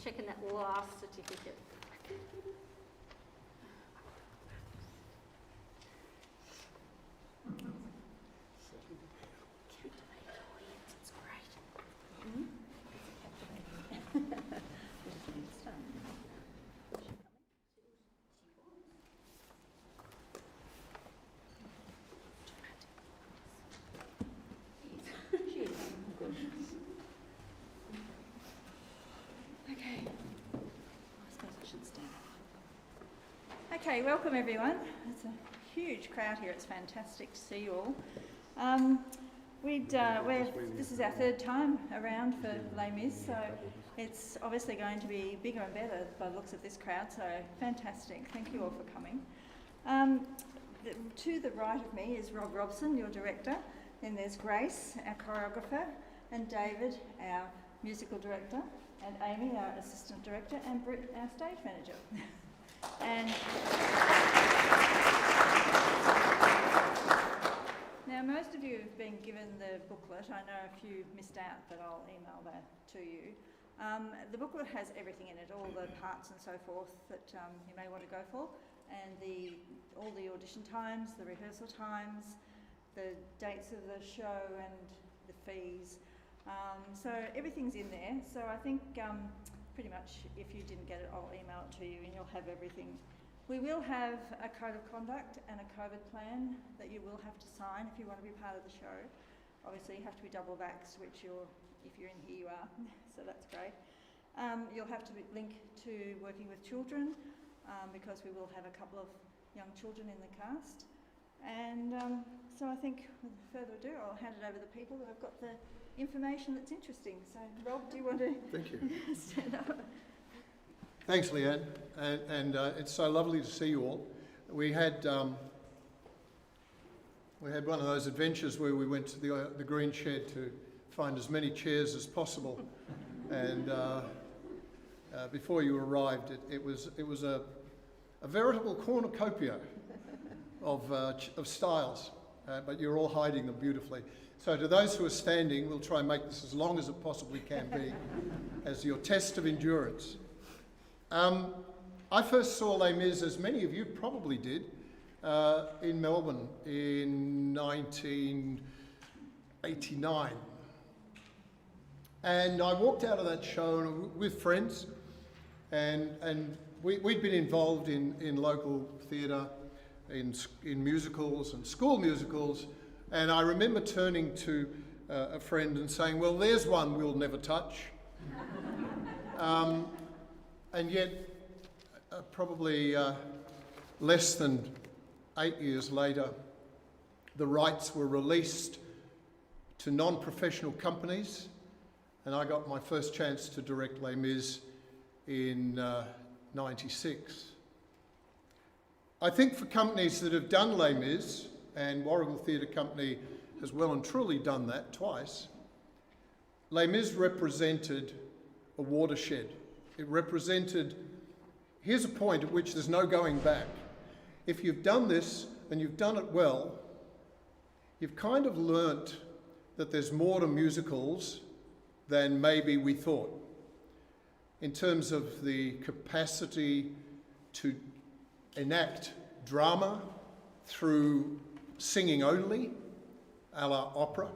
just checking that last certificate. It's great. Okay. I suppose I should stand up. Okay, welcome everyone. It's a huge crowd here. It's fantastic to see you all. This is our third time around for Les Mis, so it's obviously going to be bigger and better by the looks of this crowd, so fantastic. Thank you all for coming. To the right of me is Rob Robson, your director. Then there's Grace, our choreographer, and David, our musical director, and Amy, our assistant director, and Britt, our stage manager. And now most of you have been given the booklet. I know a few missed out, but I'll email that to you. The booklet has everything in it, all the parts and so forth that you may want to go for, and all the audition times, the rehearsal times, the dates of the show and the fees. So everything's in there. So I think pretty much if you didn't get it, I'll email it to you and you'll have everything. We will have a code of conduct and a COVID plan that you will have to sign if you want to be part of the show. Obviously you have to be double vaxxed, which if you're in here you are, so that's great. You'll have to link to working with children because we will have a couple of young children in the cast. And so I think with further ado, I'll hand it over to the people that have got the information that's interesting. So Rob, do you want to Thank you. stand up? Thanks, Leanne, and it's so lovely to see you all. We had one of those adventures where we went to the green shed to find as many chairs as possible, and before you arrived, it was a veritable cornucopia of styles, but you're all hiding them beautifully. So to those who are standing, we'll try and make this as long as it possibly can be as your test of endurance. I first saw Les Mis, as many of you probably did, in Melbourne in 1989. And I walked out of that show with friends, and we'd been involved in local theatre, in musicals and school musicals, and I remember turning to a friend and saying, well, there's one we'll never touch. And yet, probably less than 8 years later, the rights were released to non-professional companies, and I got my first chance to direct Les Mis in '96. I think for companies that have done Les Mis, and Warrigal Theatre Company has well and truly done that twice, Les Mis represented a watershed. It represented, here's a point at which there's no going back. If you've done this and you've done it well, you've kind of learnt that there's more to musicals than maybe we thought, in terms of the capacity to enact drama through singing only, a la opera,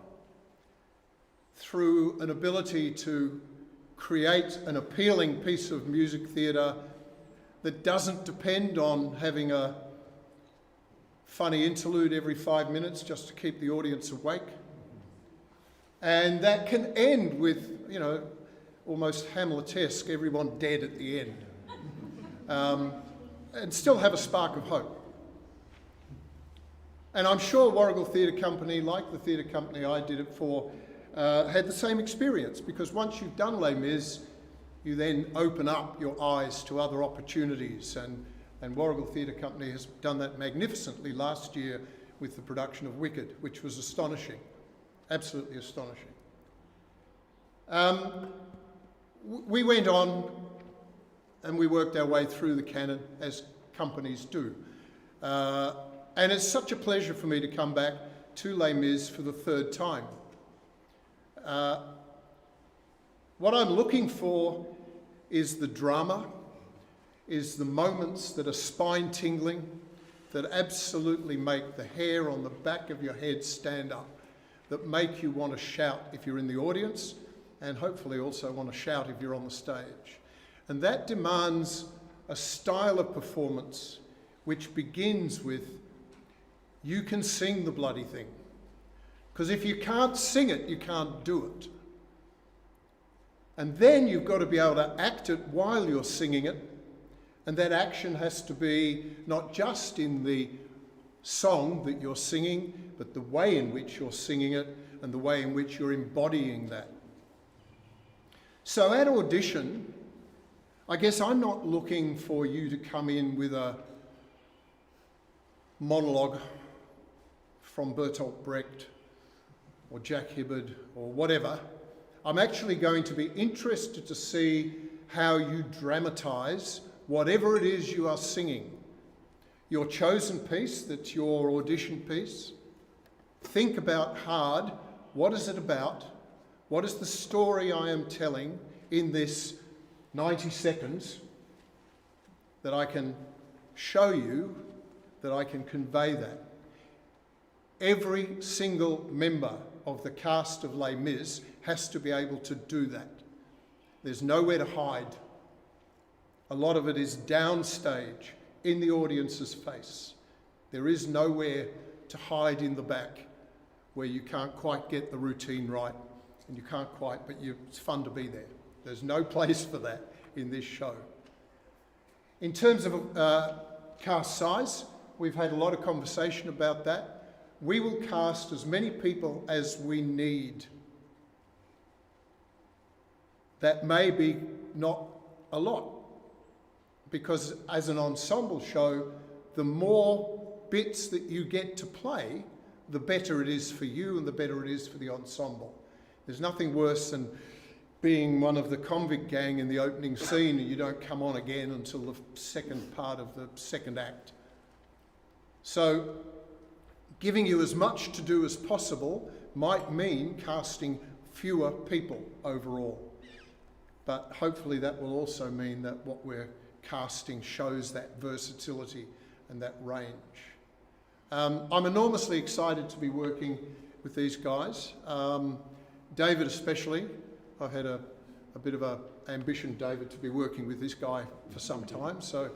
through an ability to create an appealing piece of music theatre that doesn't depend on having a funny interlude every 5 minutes just to keep the audience awake. And that can end with, you know, almost Hamletesque, everyone dead at the end, and still have a spark of hope. And I'm sure Warrigal Theatre Company, like the theatre company I did it for, had the same experience, because once you've done Les Mis, you then open up your eyes to other opportunities, and Warrigal Theatre Company has done that magnificently last year with the production of Wicked, which was astonishing, absolutely astonishing. We went on and we worked our way through the canon, as companies do. And it's such a pleasure for me to come back to Les Mis for the third time. What I'm looking for is the drama, is the moments that are spine-tingling, that absolutely make the hair on the back of your head stand up, that make you want to shout if you're in the audience, and hopefully also want to shout if you're on the stage. And that demands a style of performance which begins with, you can sing the bloody thing. Because if you can't sing it, you can't do it. And then you've got to be able to act it while you're singing it. And that action has to be not just in the song that you're singing, but the way in which you're singing it and the way in which you're embodying that. So at audition, I guess I'm not looking for you to come in with a monologue from Bertolt Brecht or Jack Hibbard or whatever. I'm actually going to be interested to see how you dramatise whatever it is you are singing. Your chosen piece, that's your audition piece. Think about hard, what is it about? What is the story I am telling in this 90 seconds that I can show you, that I can convey that? Every single member of the cast of Les Mis has to be able to do that. There's nowhere to hide. A lot of it is downstage, in the audience's face. There is nowhere to hide in the back where you can't quite get the routine right, and you can't quite, but it's fun to be there. There's no place for that in this show. In terms of cast size, we've had a lot of conversation about that. We will cast as many people as we need. That may be not a lot, because as an ensemble show, the more bits that you get to play, the better it is for you and the better it is for the ensemble. There's nothing worse than being one of the convict gang in the opening scene and you don't come on again until the second part of the second act. So giving you as much to do as possible might mean casting fewer people overall. But hopefully that will also mean that what we're casting shows that versatility and that range. I'm enormously excited to be working with these guys. David especially. I've had a bit of an ambition, David, to be working with this guy for some time. So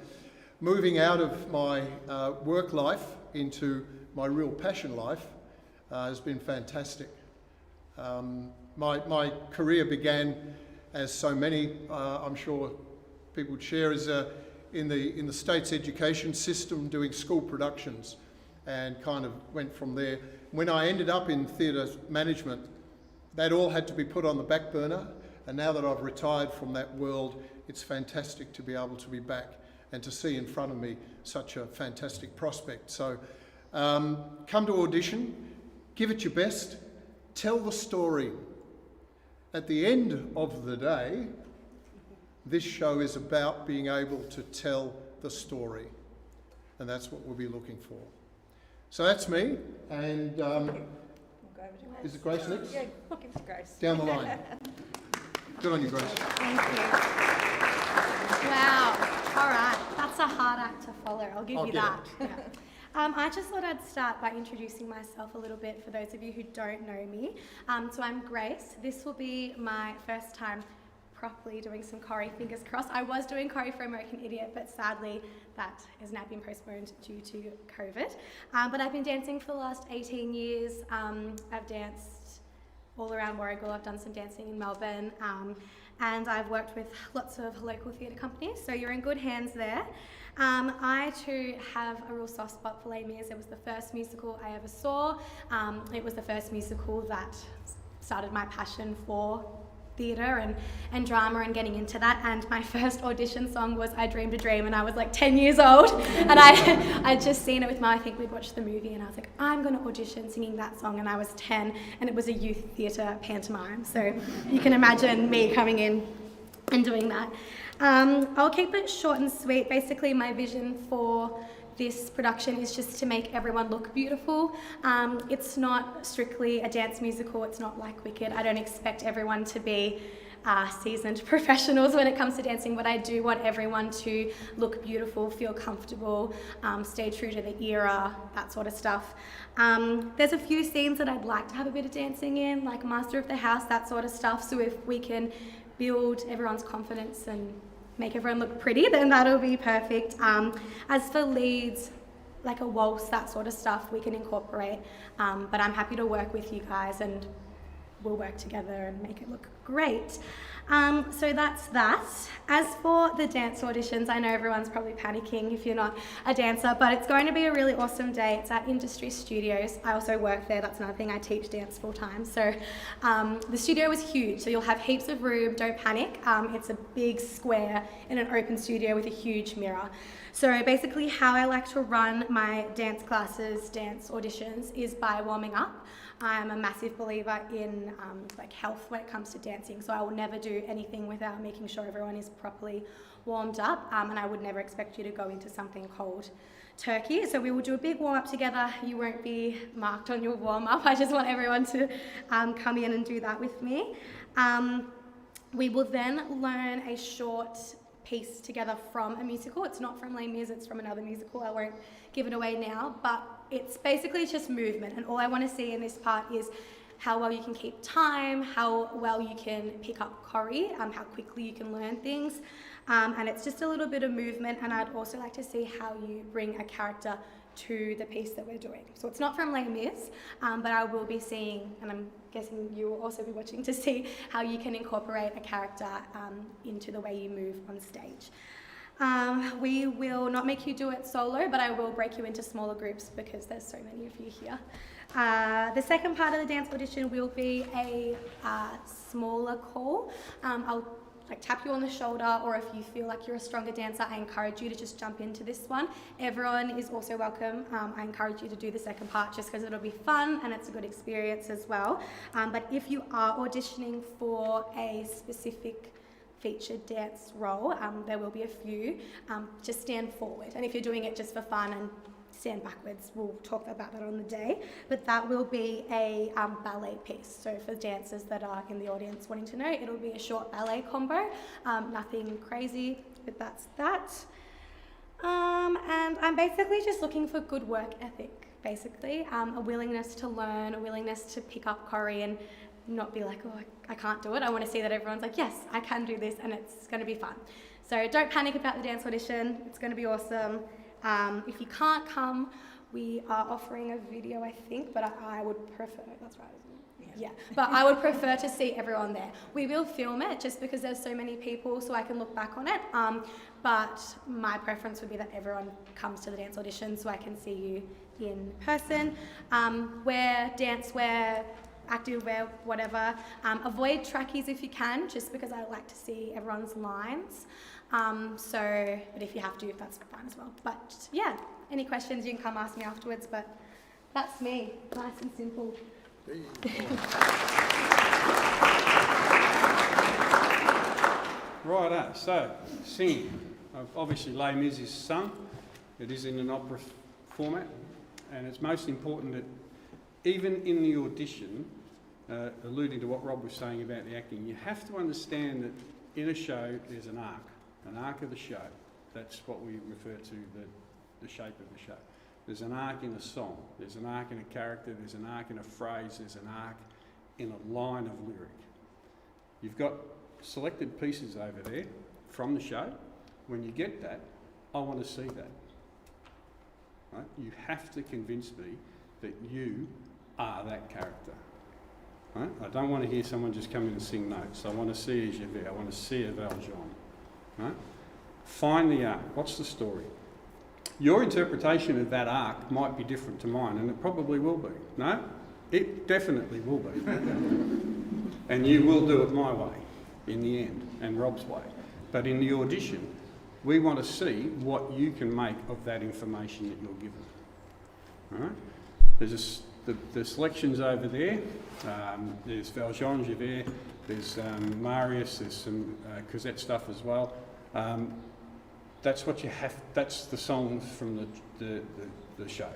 moving out of my work life into my real passion life has been fantastic. My career began, as so many, I'm sure people would share, is in the state's education system doing school productions, and kind of went from there. When I ended up in theatre management, that all had to be put on the back burner, and now that I've retired from that world, it's fantastic to be able to be back and to see in front of me such a fantastic prospect. So come to audition, give it your best, tell the story. At the end of the day, this show is about being able to tell the story, and that's what we'll be looking for. So that's me, and We'll go over to Grace. is it Grace next? Yeah, give it to Grace. Down the line. Good on you, Grace. Thank you. Wow. All right. That's a hard act to follow. I'll give you get that. Yeah. I just thought I'd start by introducing myself a little bit for those of you who don't know me. So I'm Grace. This will be my first time properly doing some choreo, fingers crossed. I was doing choreo for American Idiot, but sadly that has now been postponed due to COVID. But I've been dancing for the last 18 years. I've danced all around Warragul. I've done some dancing in Melbourne. And I've worked with lots of local theatre companies, so you're in good hands there. I too have a real soft spot for Les Mis. It was the first musical I ever saw. It was the first musical that started my passion for theatre and drama and getting into that. And my first audition song was I Dreamed a Dream, and I was like 10 years old. And I'd just seen it with I think we'd watched the movie, and I was like, I'm going to audition singing that song. And I was 10, and it was a youth theatre pantomime. So you can imagine me coming in and doing that. I'll keep it short and sweet. Basically, my vision for this production is just to make everyone look beautiful. It's not strictly a dance musical. It's not like Wicked. I don't expect everyone to be seasoned professionals when it comes to dancing, but I do want everyone to look beautiful, feel comfortable, stay true to the era, that sort of stuff. There's a few scenes that I'd like to have a bit of dancing in, like Master of the House, that sort of stuff. So if we can build everyone's confidence and make everyone look pretty, then that'll be perfect. As for leads, like a waltz, that sort of stuff, we can incorporate. But I'm happy to work with you guys, and we'll work together and make it look great. So that's that. As for the dance auditions, I know everyone's probably panicking if you're not a dancer, but it's going to be a really awesome day. It's at Industry Studios. I also work there. That's another thing. I teach dance full time. So the studio is huge, so you'll have heaps of room. Don't panic. It's a big square in an open studio with a huge mirror. So basically how I like to run my dance classes, dance auditions, is by warming up. I'm a massive believer in like health when it comes to dancing, so I will never do anything without making sure everyone is properly warmed up, and I would never expect you to go into something cold turkey. So we will do a big warm up together. You won't be marked on your warm up. I just want everyone to come in and do that with me. We will then learn a short piece together from a musical. It's not from Les Mis, it's from another musical. I won't give it away now, but it's basically just movement, and all I want to see in this part is how well you can keep time, how well you can pick up choreo, how quickly you can learn things, and it's just a little bit of movement. And I'd also like to see how you bring a character to the piece that we're doing. So it's not from Les Mis, but I will be seeing, and I'm guessing you will also be watching to see how you can incorporate a character into the way you move on stage. We will not make you do it solo, but I will break you into smaller groups because there's so many of you here. The second part of the dance audition will be a smaller call. I'll tap you on the shoulder, or if you feel like you're a stronger dancer, I encourage you to just jump into this one. Everyone is also welcome. I encourage you to do the second part just because it'll be fun and it's a good experience as well. But if you are auditioning for a specific featured dance role, there will be a few. Just stand forward, and if you're doing it just for fun, and stand backwards, we'll talk about that on the day, but that will be a ballet piece. So for dancers that are in the audience wanting to know, it'll be a short ballet combo, nothing crazy, but that's that. And I'm basically just looking for good work ethic, basically, a willingness to learn, a willingness to pick up choreo and not be like, oh, I can't do it. I want to see that everyone's like, yes, I can do this, and it's going to be fun. So don't panic about the dance audition. It's going to be awesome. If you can't come, we are offering a video, I think, but I would prefer, that's right, isn't it? Yeah, but I would prefer to see everyone there. We will film it just because there's so many people, so I can look back on it. But my preference would be that everyone comes to the dance audition so I can see you in person. Wear dancewear, activewear, whatever. Avoid trackies if you can, just because I like to see everyone's lines. But if you have to, that's fine as well. But yeah, any questions you can come ask me afterwards, but that's me, nice and simple. Righto, so singing. Obviously Les Mis is sung, it is in an opera format, and it's most important that even in the audition, alluding to what Rob was saying about the acting, you have to understand that in a show there's an arc of the show. That's what we refer to, the shape of the show. There's an arc in a song, there's an arc in a character, there's an arc in a phrase, there's an arc in a line of lyric. You've got selected pieces over there from the show. When you get that, I want to see that. Right? You have to convince me that you are that character. Right? I don't want to hear someone just come in and sing notes. I want to see a Javert, I want to see a Valjean. Right? Find the arc. What's the story? Your interpretation of that arc might be different to mine, and it probably will be. No? It definitely will be. And you will do it my way in the end, and Rob's way. But in the audition, we want to see what you can make of that information that you're given. All right? There's the selections over there. There's Valjean, Javert, there's Marius, there's some Cosette stuff as well. That's what you have. That's the songs from the show.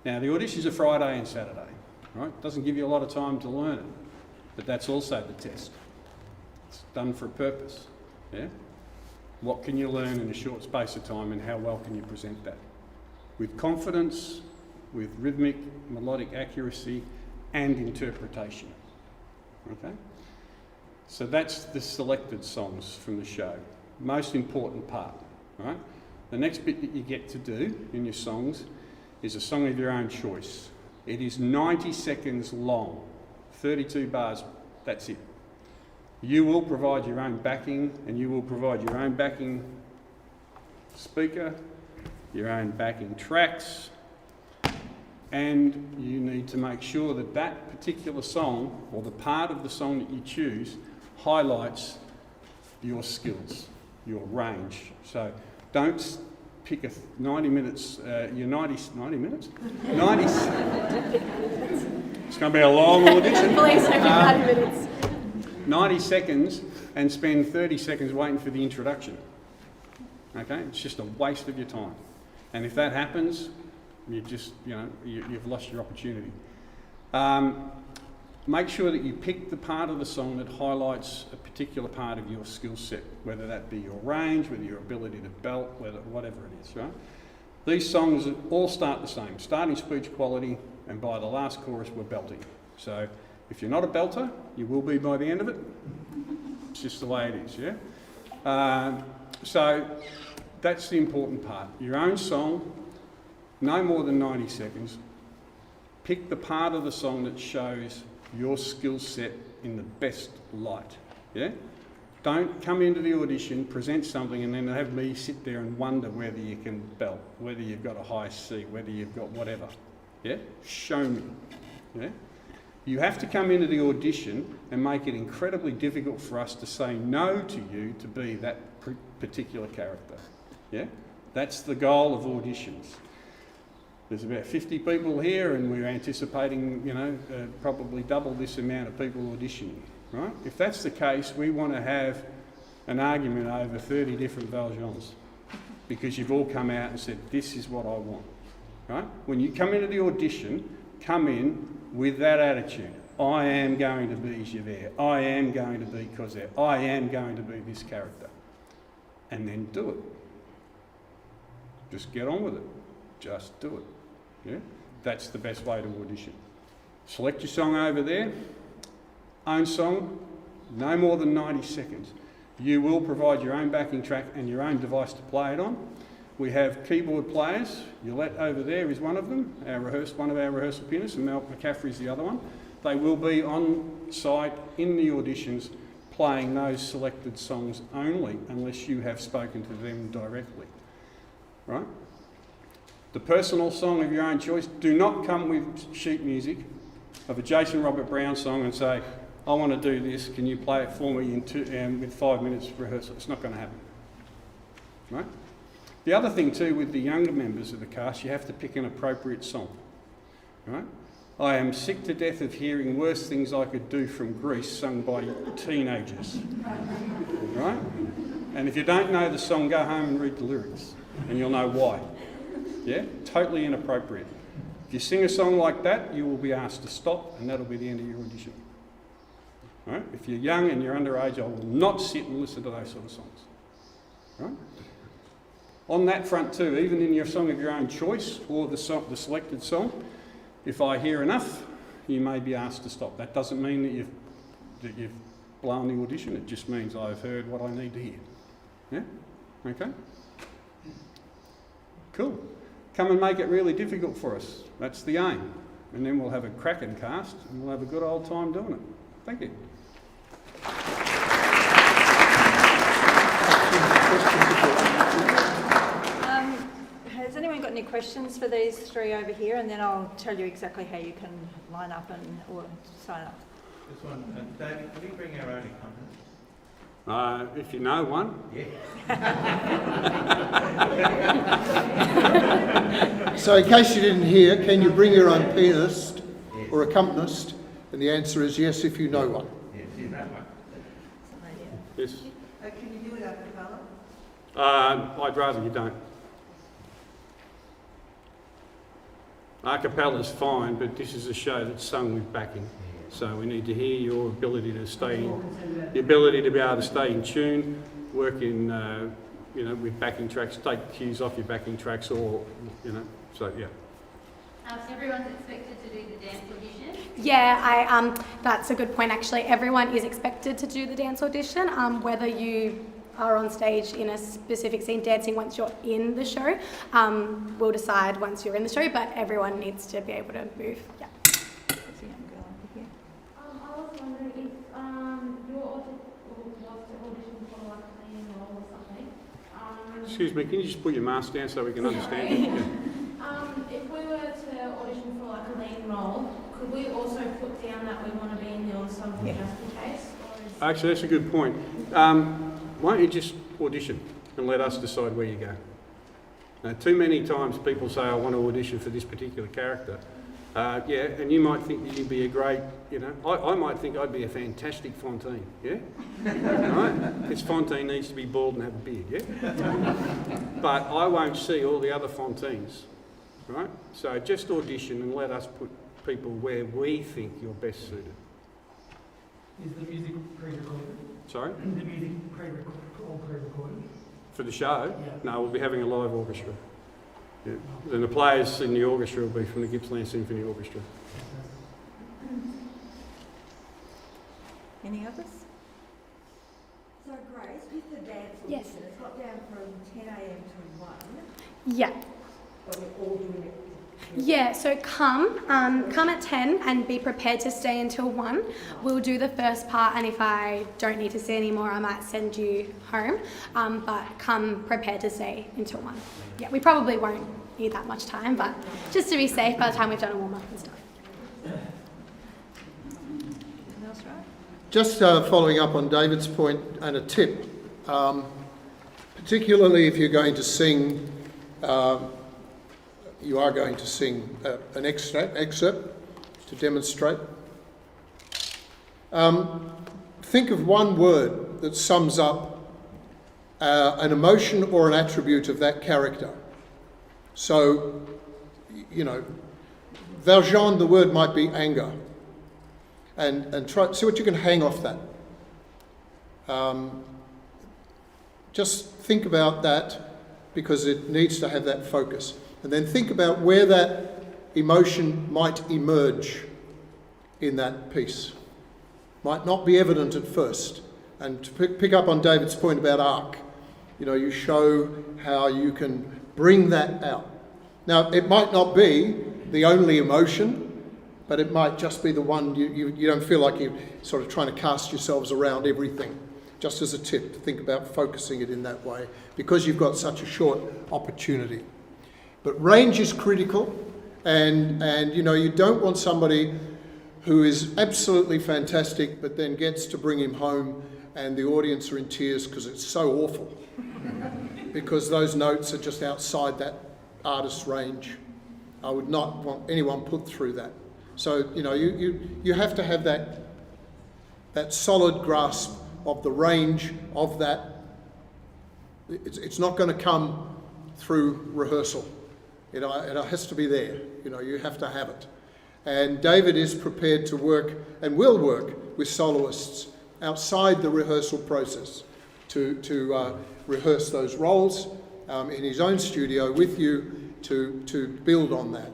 Now the auditions are Friday and Saturday, right? Doesn't give you a lot of time to learn it, but that's also the test. It's done for a purpose. Yeah? What can you learn in a short space of time, and how well can you present that? With confidence, with rhythmic, melodic accuracy, and interpretation. Okay? So that's the selected songs from the show. Most important part, right? The next bit that you get to do in your songs is a song of your own choice. It is 90 seconds long, 32 bars, that's it. You will provide your own backing, and you will provide your own backing speaker, your own backing tracks, and you need to make sure that that particular song, or the part of the song that you choose, highlights your skills, your range. So don't pick a 90 minutes, your 90 minutes? 90, it's going to be a long audition. Please don't be 90 minutes. 90 seconds and spend 30 seconds waiting for the introduction. Okay? It's just a waste of your time. And if that happens, you just, you've lost your opportunity. Make sure that you pick the part of the song that highlights a particular part of your skill set, whether that be your range, whether your ability to belt, whatever it is, right? These songs all start the same, starting speech quality, and by the last chorus we're belting. So if you're not a belter, you will be by the end of it. It's just the way it is, yeah? So that's the important part. Your own song, no more than 90 seconds. Pick the part of the song that shows your skill set in the best light, yeah? Don't come into the audition, present something, and then have me sit there and wonder whether you can belt, whether you've got a high C, whether you've got whatever, yeah? Show me, yeah? You have to come into the audition and make it incredibly difficult for us to say no to you to be that particular character, yeah? That's the goal of auditions. There's about 50 people here, and we're anticipating, probably double this amount of people auditioning, right? If that's the case, we want to have an argument over 30 different valjeans, because you've all come out and said, this is what I want, right? When you come into the audition, come in with that attitude. I am going to be Javert. I am going to be Cosette. I am going to be this character. And then do it. Just get on with it. Just do it. Yeah? That's the best way to audition. Select your song over there. Own song, no more than 90 seconds. You will provide your own backing track and your own device to play it on. We have keyboard players. Yolette over there is one of them, one of our rehearsal pianists, and Mel McCaffrey is the other one. They will be on site in the auditions playing those selected songs only, unless you have spoken to them directly. Right? The personal song of your own choice, do not come with sheet music of a Jason Robert Brown song and say, I want to do this, can you play it for me with 5 minutes of rehearsal? It's not going to happen. Right? The other thing too, with the younger members of the cast, you have to pick an appropriate song. Right? I am sick to death of hearing Worst Things I Could Do from Greece sung by teenagers. Right? And if you don't know the song, go home and read the lyrics, and you'll know why. Yeah? Totally inappropriate. If you sing a song like that, you will be asked to stop, and that'll be the end of your audition. Right? If you're young and you're underage, I will not sit and listen to those sort of songs. Right? On that front too, even in your song of your own choice, or the selected song, if I hear enough, you may be asked to stop. That doesn't mean that you've blown the audition, it just means I've heard what I need to hear. Yeah? Okay? Cool. Come and make it really difficult for us. That's the aim. And then we'll have a cracking cast, and we'll have a good old time doing it. Thank you. Has anyone got any questions for these three over here? And then I'll tell you exactly how you can line up or sign up. This one, David, can we bring our own accompanist? If you know one. Yeah. So in case you didn't hear, can you bring your own pianist or accompanist? And the answer is yes, if you know one. Yes, you know one. Yes. Can you do it a cappella? I'd rather you don't. A cappella's fine, but this is a show that's sung with backing. So we need to hear your ability to stay, the ability to be able to stay in tune, work in, with backing tracks, take cues off your backing tracks, or, so yeah. Everyone's expected to do the dance audition. Yeah, that's a good point actually. Everyone is expected to do the dance audition, whether you are on stage in a specific scene dancing once you're in the show. We'll decide once you're in the show, but everyone needs to be able to move. Yeah. There's a young girl over here. I was wondering if your was to audition for like a leading role or something. Excuse me, can you just put your mask down so we can understand you? Yeah. If we were to audition for like a leading role, could we also put down that we want to be in the ensemble just in case? Or is Actually, that's a good point. Why don't you just audition and let us decide where you go? Now, too many times people say, I want to audition for this particular character. Yeah, and you might think that you'd be a great, I might think I'd be a fantastic Fontaine, yeah? Right? Because Fontaine needs to be bald and have a beard, yeah? But I won't see all the other Fontaines, right? So just audition and let us put people where we think you're best suited. Is the music pre-recorded? Sorry? Is the music pre-recorded? For the show? Yeah. No, we'll be having a live orchestra. Yeah. And the players in the orchestra will be from the Gippsland Symphony Orchestra. Any others? So Grace, with the dance Yes. audition, it's got down from 10 a.m. to 1, Yeah. but we're all doing it. Yeah, so come at 10 and be prepared to stay until 1. We'll do the first part, and if I don't need to see any more, I might send you home. But come prepared to stay until 1. Yeah, we probably won't need that much time, but just to be safe by the time we've done a warm-up and stuff. Anything else, right? Just following up on David's point and a tip, particularly if you're going to sing, you are going to sing an excerpt to demonstrate. Think of one word that sums up an emotion or an attribute of that character. So, Valjean, the word might be anger. And try see what you can hang off that. Just think about that because it needs to have that focus. And then think about where that emotion might emerge in that piece. Might not be evident at first. And to pick up on David's point about arc, you show how you can bring that out. Now, it might not be the only emotion, but it might just be the one you don't feel like you're sort of trying to cast yourselves around everything. Just as a tip, to think about focusing it in that way, because you've got such a short opportunity. But range is critical, and you don't want somebody who is absolutely fantastic, but then gets to bring him home, and the audience are in tears because it's so awful, because those notes are just outside that artist's range. I would not want anyone put through that. So, you have to have that solid grasp of the range of that. It's not going to come through rehearsal. It has to be there. You have to have it. And David is prepared to work and will work with soloists outside the rehearsal process to rehearse those roles in his own studio with you to build on that.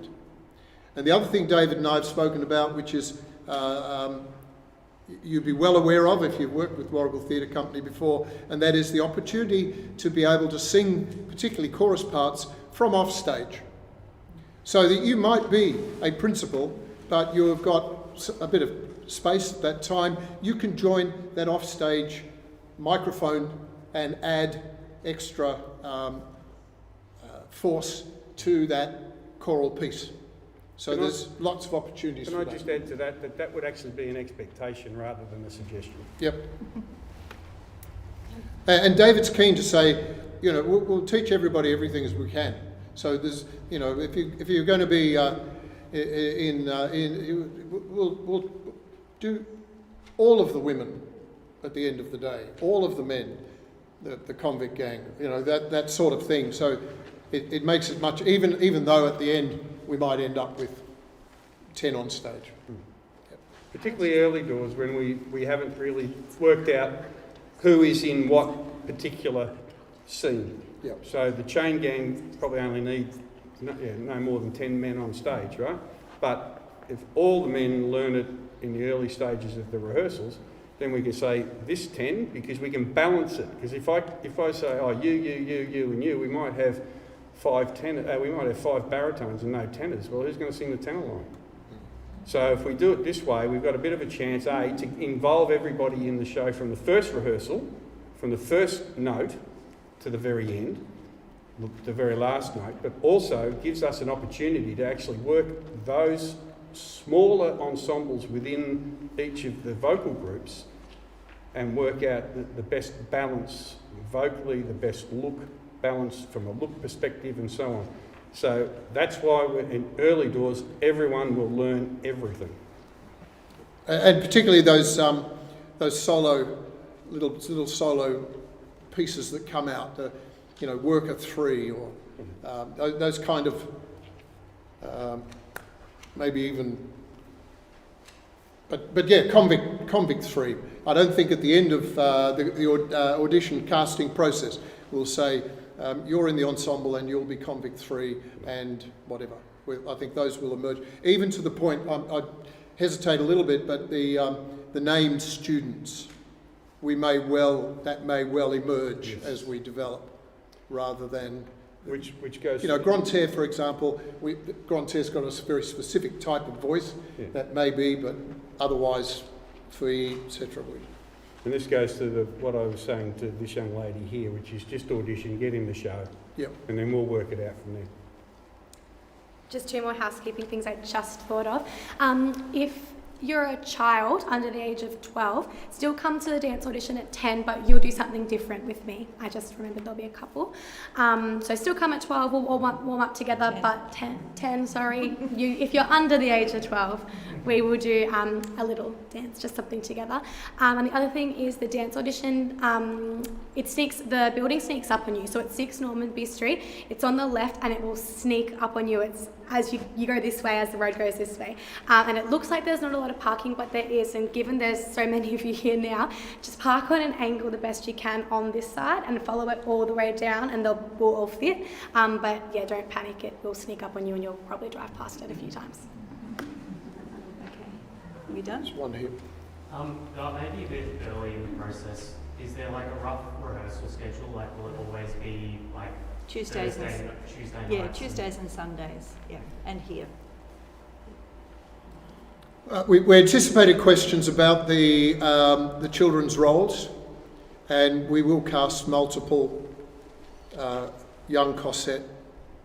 And the other thing David and I have spoken about, which is you'd be well aware of if you've worked with Warragul Theatre Company before, and that is the opportunity to be able to sing, particularly chorus parts, from off stage. So that you might be a principal, but you've got a bit of space at that time, you can join that off stage microphone and add extra force to that choral piece. So there's lots of opportunities for that. Can I just add to that that would actually be an expectation rather than a suggestion? Yep. And David's keen to say, we'll teach everybody everything as we can. So there's, if you're going to be we'll do all of the women at the end of the day, all of the men, the convict gang, that sort of thing. So it makes it much, even though at the end we might end up with 10 on stage. Yep. particularly early doors when we haven't really worked out who is in what particular scene. Yep. So the chain gang probably only need no more than 10 men on stage, right? But if all the men learn it in the early stages of the rehearsals, then we can say this 10 because we can balance it. Because if I say, oh, you, and you, we might have we might have 5 baritones and no tenors. Well, who's going to sing the tenor line? So if we do it this way, we've got a bit of a chance, A, to involve everybody in the show from the first rehearsal, from the first note to the very end, the very last note, but also gives us an opportunity to actually work those smaller ensembles within each of the vocal groups and work out the best balance vocally, the best look balance from a look perspective and so on. So that's why in early doors, everyone will learn everything. And particularly those solo, little solo pieces that come out, Worker 3 or those kind of, maybe even, but yeah, Convict 3. I don't think at the end of the audition casting process we'll say, you're in the ensemble and you'll be Convict 3 and whatever. I think those will emerge. Even to the point, I hesitate a little bit, but the named students, that may well emerge as we develop, rather than... Which goes... Grantaire, for example, Grantaire's got a very specific type of voice that may be, but otherwise, Fee, etc. And this goes to what I was saying to this young lady here, which is just audition, get in the show, and then we'll work it out from there. Just 2 more housekeeping things I just thought of. If you're a child under the age of 12, still come to the dance audition at 10, but you'll do something different with me. I just remembered there'll be a couple. So still come at 12, we'll warm up together, 10. But 10, sorry. If you're under the age of 12, we will do a little dance, just something together. And the other thing is the dance audition, the building sneaks up on you. So it's 6 Normanby Street, it's on the left and it will sneak up on you. It's as you go this way, as the road goes this way. And it looks like there's not a lot of parking, but there is. And given there's so many of you here now, just park on an angle the best you can on this side and follow it all the way down and we'll all fit. But yeah, don't panic, it will sneak up on you and you'll probably drive past it a few times. Are we done? There's one here. Maybe a bit early in the process, is there like a rough rehearsal schedule? Like, will it always be like Tuesdays Tuesday nights? Tuesdays and Sundays, and here. We anticipated questions about the children's roles, and we will cast multiple young Cosette,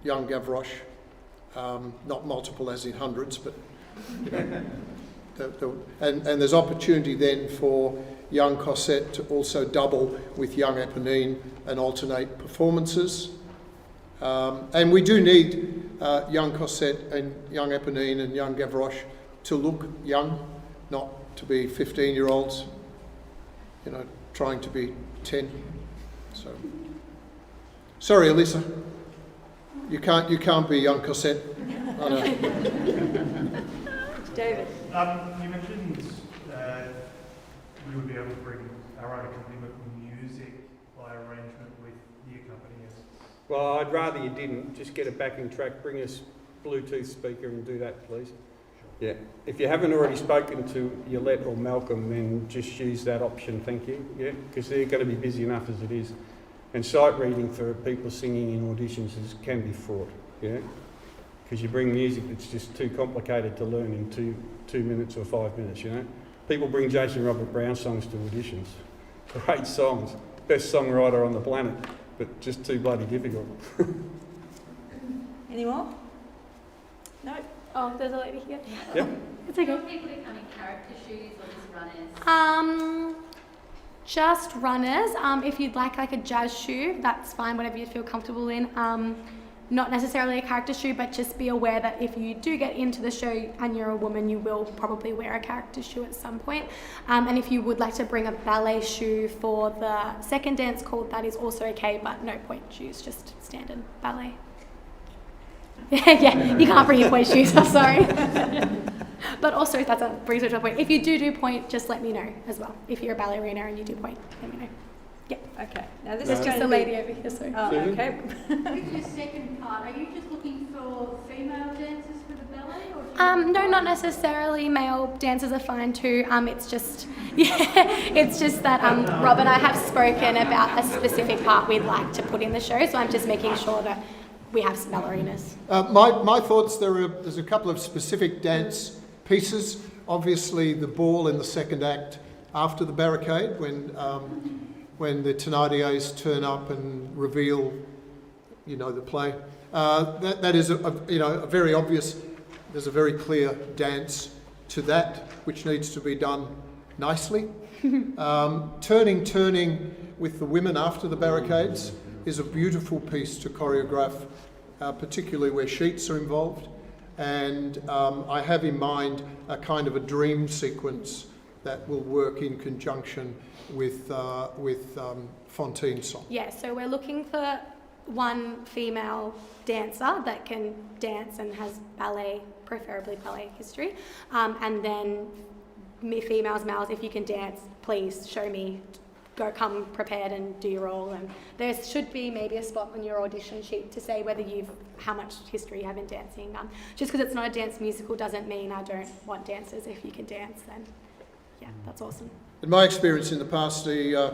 young Gavroche, not multiple as in hundreds, but and there's opportunity then for young Cosette to also double with young Eponine and alternate performances. And we do need young Cosette and young Eponine and young Gavroche to look young, not to be 15-year-olds, trying to be 10. So, sorry, Elisa, you can't be young Cosette. I know. David. You mentioned we would be able to bring our own accompaniment music by arrangement with the accompanist. Well, I'd rather you didn't. Just get a backing track, bring us Bluetooth speaker and do that, please. Yeah. If you haven't already spoken to Yolette or Malcolm, then just use that option, thank you. Yeah, because they're going to be busy enough as it is. And sight reading for people singing in auditions can be fraught, yeah? Because you bring music that's just too complicated to learn in two minutes or 5 minutes, People bring Jason Robert Brown songs to auditions. Great songs. Best songwriter on the planet, but just too bloody difficult. Any more? No? Oh, there's a lady here. Yep. It's okay. Do you want people to come in character shoes or just runners? Just runners. If you'd like a jazz shoe, that's fine, whatever you feel comfortable in. Not necessarily a character shoe, but just be aware that if you do get into the show and you're a woman, you will probably wear a character shoe at some point. And if you would like to bring a ballet shoe for the second dance call, that is also okay, but no point shoes, just standard ballet. Yeah, you can't bring your point shoes, I'm sorry. But also, if that brings me to a point, if you do point, just let me know as well. If you're a ballerina and you do point, let me know. Yeah. Okay. Now this There's is just going a to be... lady over here, so. Oh, okay. With your second part, are you just looking for female dancers for the ballet, or do you No, not necessarily. Male dancers are fine too. It's just, it's just that Rob and I have spoken about a specific part we'd like to put in the show, so I'm just making sure that we have some ballerinas. My thoughts, there's a couple of specific dance pieces. Obviously, the ball in the second act after the barricade, when the Thénardiers turn up and reveal, the play. That is a very obvious. There's a very clear dance to that, which needs to be done nicely. Turning with the women after the barricades is a beautiful piece to choreograph, particularly where sheets are involved. And I have in mind a kind of a dream sequence that will work in conjunction with Fontaine's song. Yeah, so we're looking for one female dancer that can dance and has ballet, preferably ballet history, and then females, males, if you can dance, please show me. Come prepared and do your role, and there should be maybe a spot on your audition sheet to say whether how much history you have in dancing. Just because it's not a dance musical doesn't mean I don't want dancers. If you can dance, then yeah, that's awesome. In my experience in the past, the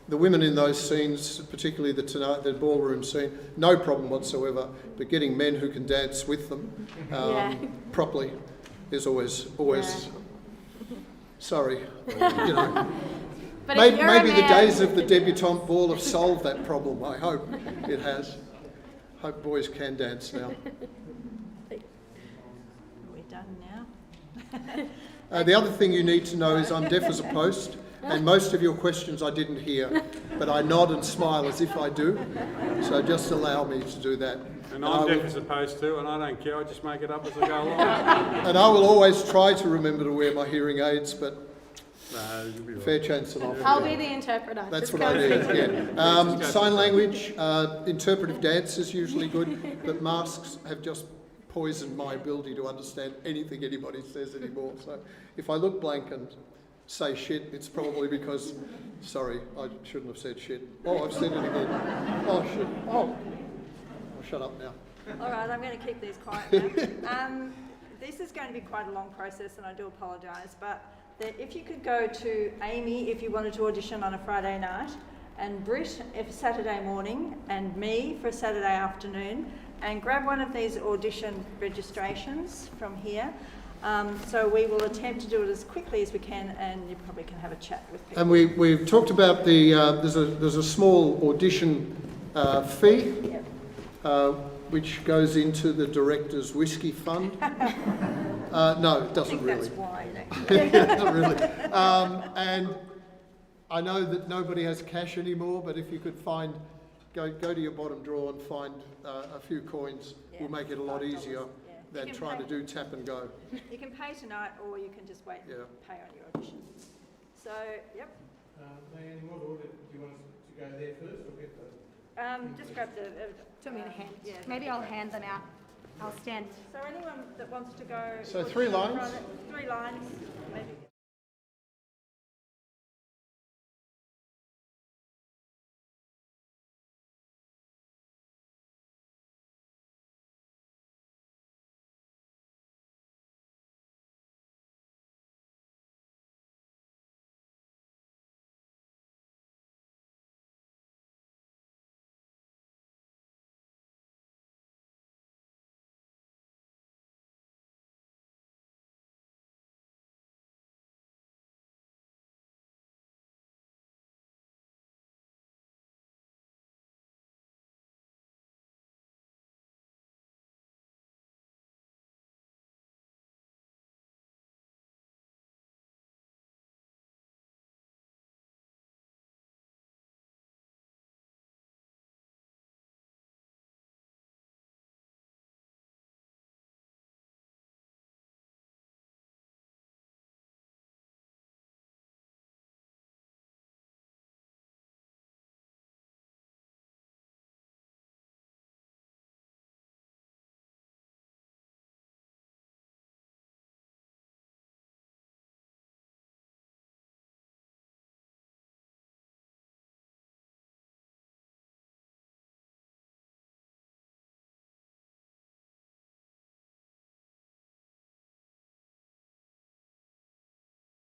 women in those scenes, particularly the ballroom scene, no problem whatsoever. But getting men who can dance with them properly is always. Sorry, But maybe the days of the debutante ball have solved that problem. I hope it has. Hope boys can dance now. We're done now. The other thing you need to know is I'm deaf as a post, and most of your questions I didn't hear, but I nod and smile as if I do. So just allow me to do that. And I'm deaf as a post too, and I don't care. I just make it up as I go along. And I will always try to remember to wear my hearing aids, but you'll be right. fair chance that I'll be the interpreter. That's Just what go I and need, speak. yeah. Sign language, interpretive dance is usually good, but masks have just poisoned my ability to understand anything anybody says anymore. So if I look blank and say shit, it's probably because, sorry, I shouldn't have said shit. Oh, I've said it again. Oh, shit. Oh, I'll shut up now. All right, I'm going to keep these quiet now. This is going to be quite a long process, and I do apologise, but if you could go to Amy if you wanted to audition on a Friday night, and Britt if Saturday morning, and me for a Saturday afternoon, and grab one of these audition registrations from here. So we will attempt to do it as quickly as we can, and you probably can have a chat with people. And we've talked about there's a small audition fee, which goes into the director's whiskey fund. No, it doesn't really. That's why. It doesn't really. And I know that nobody has cash anymore, but if you could go to your bottom drawer and find a few coins, will make it a lot easier than trying to do tap and go. You can pay tonight, or you can just wait and pay on your audition. So, yep. Leanne, what order do you want us to go there first, or get the... Just grab the... Do you want me to hand? Yeah. Maybe I'll hand them out. I'll stand. So anyone that wants to go... So 3 lines? 3 lines, maybe.